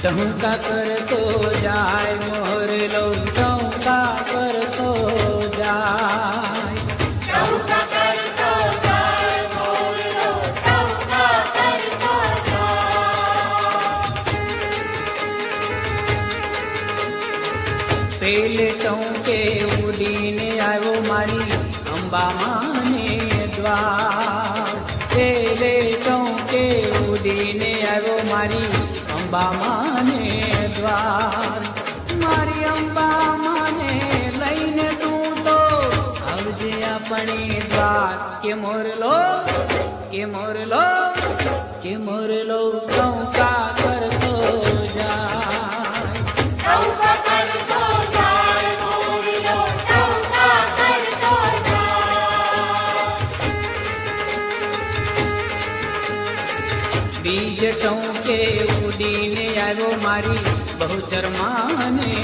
टहुका करतो जाय मोरलो टहुका करतो जाय टहुका करतो जाय मोरलो टहुका करतो जाय पेले टहुके उડીને આવ્યો મારી અંબા માને દ્વાર પેલે ટहुके ઉડીને આવ્યો મારી અંબા માને દ્વાર મારી અંબા માને લઈને તું તો આવજે આપણે દ્વાર કે મોરલો ટहुકા કરતો જાય टहुका करतो जाय मोरलो टहुका करतो जाय बीज टहुके उડીને આવ્યો મારી બહુચર માને